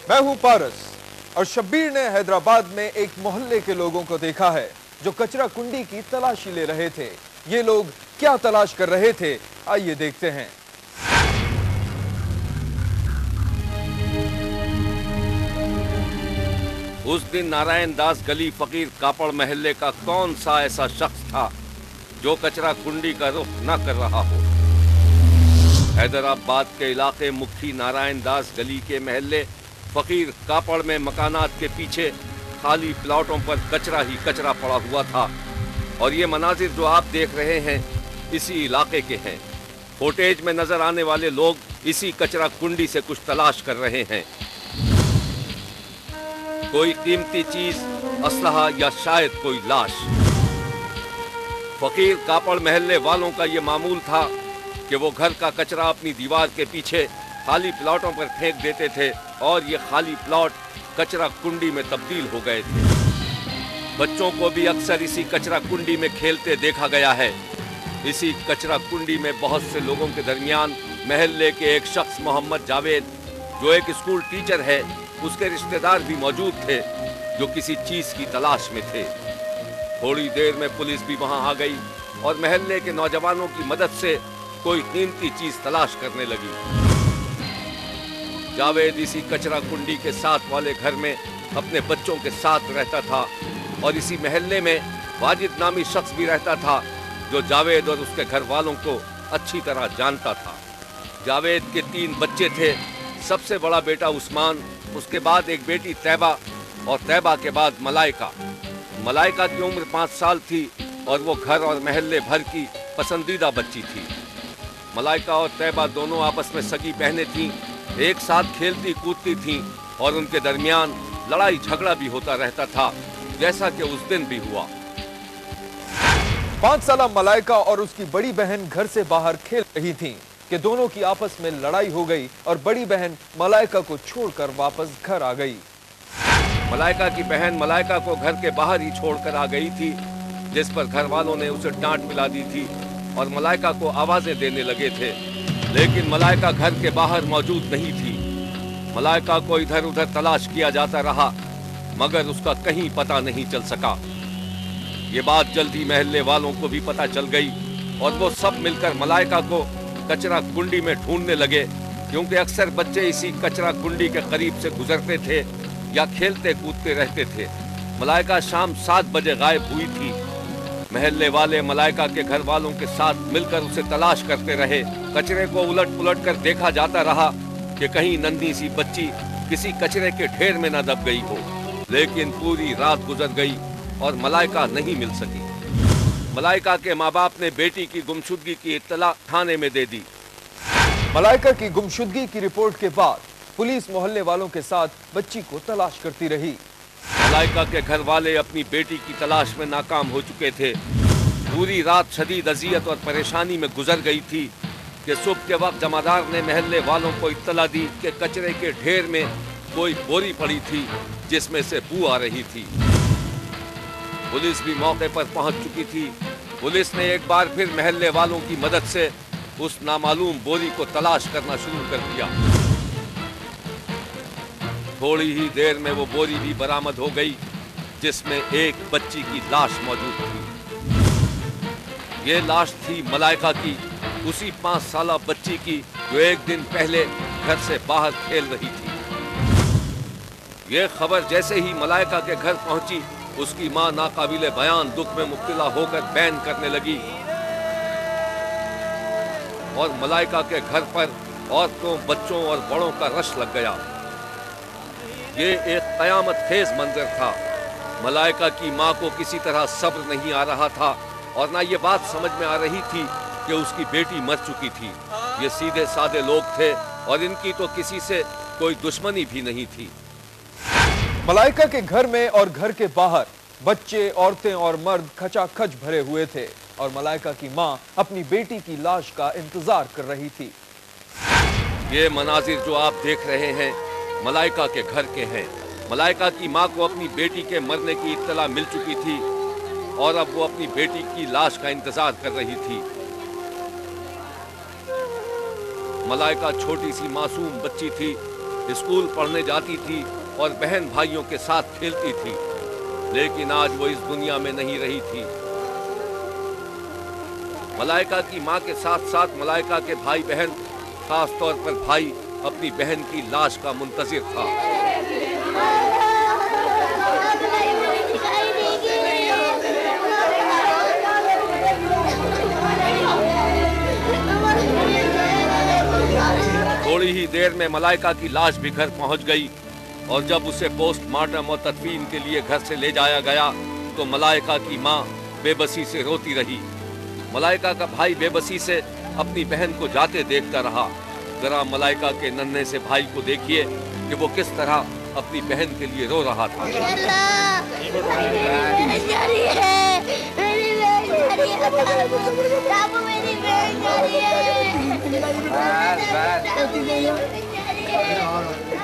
मैं हूं पारस और शब्बीर ने हैदराबाद में एक मोहल्ले के लोगों को देखा है जो कचरा कुंडी की तलाशी ले रहे थे। ये लोग क्या तलाश कर रहे थे, आइए देखते हैं। उस दिन नारायण दास गली फकीर कापड़ महल्ले का कौन सा ऐसा शख्स था जो कचरा कुंडी का रुख न कर रहा हो। हैदराबाद के इलाके मुखी नारायण दास गली के महल्ले फकीर कापड़ में मकानात के पीछे खाली प्लॉटों पर कचरा ही कचरा पड़ा हुआ था और ये मनाजिर जो आप देख रहे हैं इसी इलाके के हैं। फुटेज में नजर आने वाले लोग इसी कचरा कुंडी से कुछ तलाश कर रहे हैं, कोई कीमती चीज, असलहा या शायद कोई लाश। फकीर कापड़ महल्ले वालों का ये मामूल था कि वो घर का कचरा अपनी दीवार के पीछे खाली प्लॉटों पर फेंक देते थे और ये खाली प्लॉट कचरा कुंडी में तब्दील हो गए थे। बच्चों को भी अक्सर इसी कचरा कुंडी में खेलते देखा गया है। इसी कचरा कुंडी में बहुत से लोगों के दरमियान महल्ले के एक शख्स मोहम्मद जावेद, जो एक स्कूल टीचर है, उसके रिश्तेदार भी मौजूद थे जो किसी चीज की तलाश में थे। थोड़ी देर में पुलिस भी वहां आ गई और महल्ले के नौजवानों की मदद से कोई कीमती चीज तलाश करने लगी। जावेद इसी कचरा कुंडी के साथ वाले घर में अपने बच्चों के साथ रहता था और इसी महल्ले में वाजिद नामी शख्स भी रहता था जो जावेद और उसके घर वालों को अच्छी तरह जानता था। जावेद के 3 बच्चे थे, सबसे बड़ा बेटा उस्मान, उसके बाद एक बेटी तैबा और तैबा के बाद मलाइका। मलाइका की उम्र 5 साल थी और वो घर और महल्ले भर की पसंदीदा बच्ची थी। मलाइका और तैबा दोनों आपस में सगी बहनें थीं, एक साथ खेलती कूदती थीं और उनके दरमियान लड़ाई झगड़ा भी होता रहता था, जैसा कि उस दिन भी हुआ। 5 साला मलाइका और उसकी बड़ी बहन घर से बाहर खेल रही थीं कि दोनों की आपस में लड़ाई हो गई और बड़ी बहन मलाइका को छोड़कर वापस घर आ गई। मलाइका की बहन मलाइका को घर के बाहर ही छोड़कर आ गई थी, जिस पर घर वालों ने उसे डांट मिला दी थी और मलाइका को आवाजें देने लगे थे, लेकिन मलाइका घर के बाहर मौजूद नहीं थी। मलाइका को इधर उधर तलाश किया जाता रहा मगर उसका कहीं पता नहीं चल सका। ये बात जल्दी महल्ले वालों को भी पता चल गई और वो सब मिलकर मलाइका को कचरा कुंडी में ढूंढने लगे, क्योंकि अक्सर बच्चे इसी कचरा कुंडी के करीब से गुजरते थे या खेलते कूदते रहते थे। मलाइका शाम 7 बजे गायब हुई थी। महल्ले वाले मलाइका के घर वालों के साथ मिलकर उसे तलाश करते रहे। कचरे को उलट पुलट कर देखा जाता रहा कि कहीं नन्ही सी बच्ची किसी कचरे के ढेर में न दब गई हो, लेकिन पूरी रात गुजर गई और मलाइका नहीं मिल सकी। मलाइका के माँ बाप ने बेटी की गुमशुदगी की इत्तला थाने में दे दी। मलाइका की गुमशुदगी की रिपोर्ट के बाद पुलिस मोहल्ले वालों के साथ बच्ची को तलाश करती रही। मलाइका के घर वाले अपनी बेटी की तलाश में नाकाम हो चुके थे। पूरी रात शदीद अजियत और परेशानी में गुजर गई थी कि सुबह के वक्त जमादार ने महल्ले वालों को इत्तला दी कि कचरे के ढेर में कोई बोरी पड़ी थी जिसमें से बू आ रही थी। पुलिस भी मौके पर पहुंच चुकी थी। पुलिस ने एक बार फिर महल्ले वालों की मदद से उस नामालूम बोरी को तलाश करना शुरू कर दिया। थोड़ी ही देर में वो बोरी भी बरामद हो गई जिसमें एक बच्ची की लाश मौजूद थी। ये लाश थी मलाइका की, उसी 5 साला बच्ची की जो एक दिन पहले घर से बाहर खेल रही थी। ये खबर जैसे ही मलाइका के घर पहुंची, उसकी मां नाकाबिले बयान दुख में मुब्तला होकर बैन करने लगी और मलाइका के घर पर औरतों, बच्चों और बड़ों का रश लग गया। ये एक कयामत खेज मंजर था। मलाइका की मां को किसी तरह सब्र नहीं आ रहा था और ना ये बात समझ में आ रही थी कि उसकी बेटी मर चुकी थी। ये सीधे साधे लोग थे और इनकी तो किसी से कोई दुश्मनी भी नहीं थी। मलाइका के घर में और घर के बाहर बच्चे, औरतें और मर्द खचाखच भरे हुए थे और मलाइका की मां अपनी बेटी की लाश का इंतजार कर रही थी। ये मनाजिर जो आप देख रहे हैं मलाइका के घर के हैं। मलाइका की मां को अपनी बेटी के मरने की इत्तला मिल चुकी थी और अब वो अपनी बेटी की लाश का इंतजार कर रही थी। मलाइका छोटी सी मासूम बच्ची थी स्कूल पढ़ने जाती थी और बहन भाइयों के साथ खेलती थी, लेकिन आज वो इस दुनिया में नहीं रही थी। मलाइका की मां के साथ साथ मलाइका के भाई बहन, खास तौर पर भाई अपनी बहन की लाश का मुंतजिर था। थोड़ी ही देर में मलाइका की लाश भी घर पहुंच गई और जब उसे पोस्टमार्टम और तदफीन के लिए घर से ले जाया गया तो मलाइका की मां बेबसी से रोती रही। मलाइका का भाई बेबसी से अपनी बहन को जाते देखता रहा। जरा मलाइका के नन्हे से भाई को देखिए कि वो किस तरह अपनी बहन के लिए रो रहा था।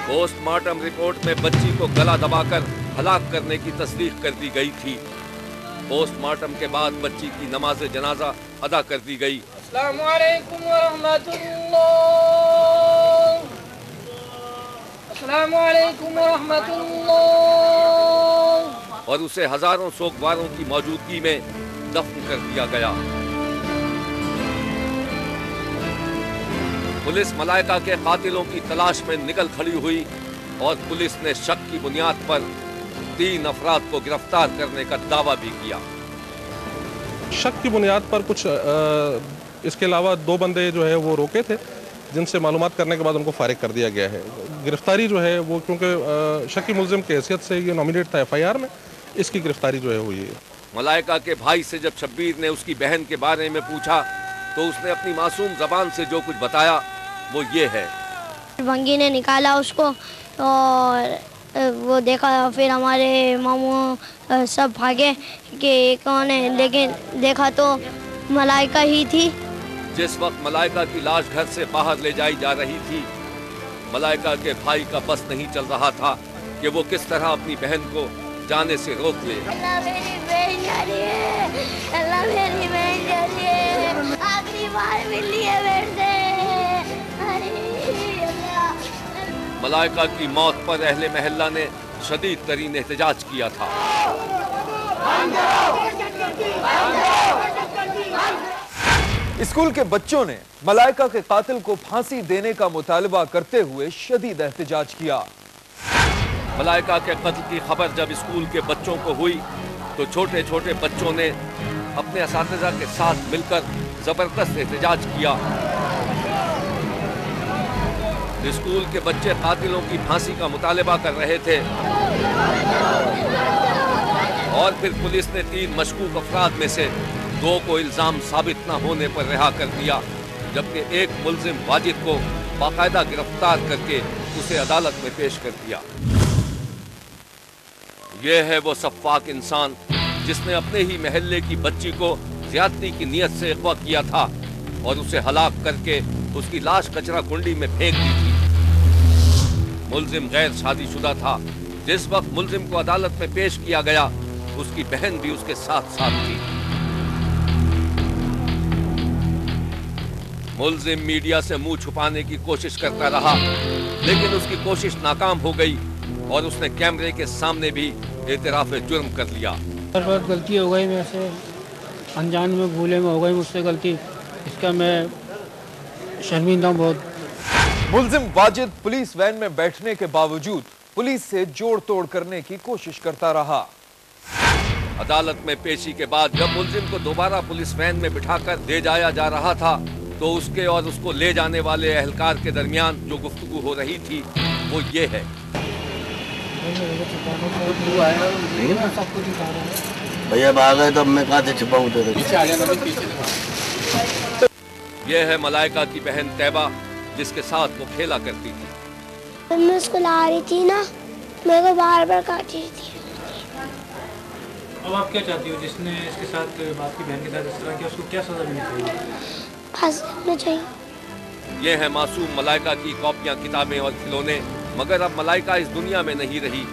पोस्टमार्टम रिपोर्ट में बच्ची को गला दबाकर हलाक करने की तस्दीक कर दी गई थी। पोस्टमार्टम के बाद बच्ची की नमाज जनाजा अदा कर दी गई। अस्सलामु अलैकुम वरहमतुल्लाह, अस्सलामु अलैकुम वरहमतुल्लाह। और उसे हजारों सोगवारों की मौजूदगी में दफन कर दिया गया। पुलिस मलाइका के कातिलों की तलाश में निकल खड़ी हुई और पुलिस ने शक की बुनियाद पर 3 अफराद को गिरफ्तार करने का दावा भी किया। शक की बुनियाद पर कुछ इसके अलावा 2 बंदे जो है वो रोके थे, जिनसे मालूमात करने के बाद उनको फारिग कर दिया गया है। गिरफ्तारी जो है वो क्योंकि शक की मुल्जिम की हैसियत से ये नॉमिनेट था FIR में, इसकी गिरफ्तारी जो है हुई है। मलाइका के भाई से जब शब्बीर ने उसकी बहन के बारे में पूछा तो उसने अपनी मासूम जबान से जो कुछ बताया वो ये है। भंगी ने निकाला उसको और वो देखा, फिर हमारे मामू सब भागे कि कौन है, लेकिन देखा तो मलाइका ही थी। जिस वक्त मलाइका की लाश घर से बाहर ले जाई जा रही थी, मलाइका के भाई का बस नहीं चल रहा था कि वो किस तरह अपनी बहन को जाने से रोक ले। अल्लाह मेरी बहन जा रही है, अल्लाह मेरी बहन जा रही है, आखिरी बार मिली है बहन से। मलाइका की मौत पर अहले महल्ला ने शदीद तरीन एहतजाज किया था। स्कूल के बच्चों ने मलाइका के कातिल को फांसी देने का मुतालबा करते हुए शदीद एहतजाज किया। मलाइका के कत्ल की खबर जब स्कूल के बच्चों को हुई तो छोटे छोटे बच्चों ने अपने असातिज़ा के साथ मिलकर जबरदस्त एहतजाज किया। स्कूल के बच्चे कातिलों की फांसी का मुतालबा कर रहे थे और फिर पुलिस ने 3 मशकूक अफराद में से 2 को इल्जाम साबित न होने पर रिहा कर दिया, जबकि एक मुल्जिम वाजिद को बाकायदा गिरफ्तार करके उसे अदालत में पेश कर दिया। यह है वो सफ़ाक इंसान जिसने अपने ही महल्ले की बच्ची को ज्यादती की नीयत से अगवा किया था और उसे हलाक करके उसकी लाश कचरा कुंडी में फेंक दी थी। मुल्जिम गैर शादीशुदा था। जिस वक्त मुल्जिम को अदालत में पेश किया गया उसकी बहन भी उसके साथ साथ थी। मुल्जिम मीडिया से मुंह छुपाने की कोशिश करता रहा, लेकिन उसकी कोशिश नाकाम हो गई और उसने कैमरे के सामने भी एतराफ़े जुर्म कर लिया। बहुत गलती हो गई, मेरे से अनजान में भूले में हो गई मुझसे गलती, इसका मैं शर्मिंदा हूं बहुत। मुल्जिम वाजिद पुलिस वैन में बैठने के बावजूद पुलिस से जोड़ तोड़ करने की कोशिश करता रहा। अदालत में पेशी के बाद जब मुल्जिम को दोबारा पुलिस वैन में बिठाकर ले जाया जा रहा था तो उसके और उसको ले जाने वाले एहलकार के दरमियान जो गुफ्तगू हो रही थी वो ये है। भैया भाग गए तो अब मैं कहाँ से छुपाऊं तेरे? यह है मलाइका की बहन तैबा जिसके साथ वो खेला करती थी। मैं स्कूल आ रही थी ना, मेरे को बार बार काटी थी। अब आप क्या चाहती हो? जिसने इसके साथ आपकी बहन के साथ इस तरह किया उसको क्या सजा मिलनी चाहिए? फांसी होनी चाहिए। ये है मासूम मलाइका की कॉपियां, किताबें और खिलौने, मगर अब मलाइका इस दुनिया में नहीं रही।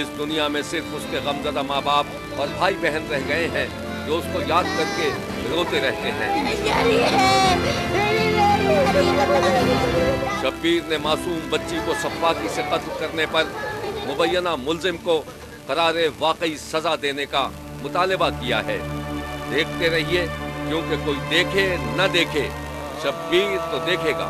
इस दुनिया में सिर्फ उसके गमज़दा माँ बाप और भाई बहन रह गए हैं जो उसको याद करके रोते रहते हैं। शब्बीर ने मासूम बच्ची को सप्पाकी से कत्ल करने पर मुबैना मुल्जिम को करारे वाकई सजा देने का मुतालबा किया है। देखते रहिए, क्योंकि कोई देखे न देखे, शब्बीर तो देखेगा।